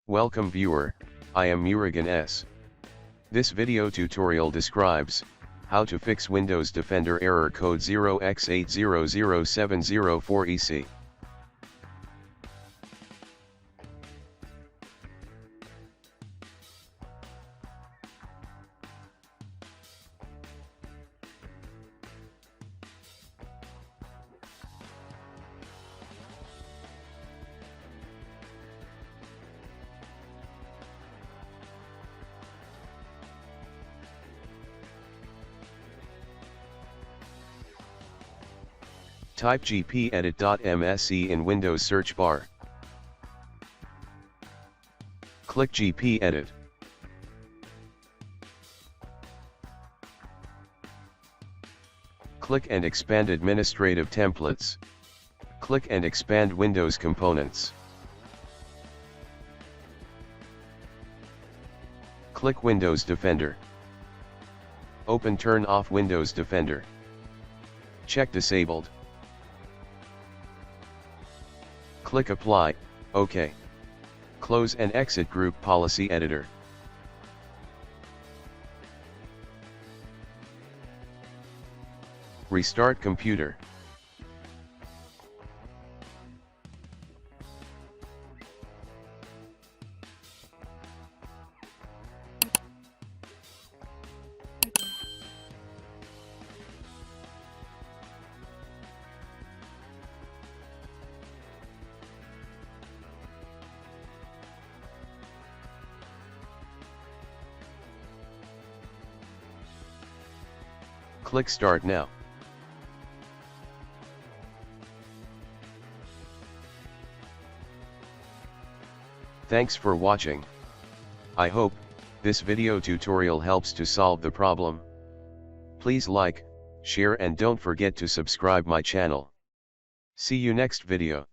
Welcome viewer, I am Murugan S. This video tutorial describes how to fix Windows Defender error code 0x800704ec. Type gpedit.msc in Windows search bar. Click gpedit. Click and expand administrative templates. Click and expand Windows components. Click Windows Defender. Open Turn off Windows Defender. Check Disabled. Click Apply, OK. Close and exit Group Policy Editor. Restart computer. Click Start now. Thanks for watching. I hope this video tutorial helps to solve the problem. Please like, share and don't forget to subscribe my channel. See you next video.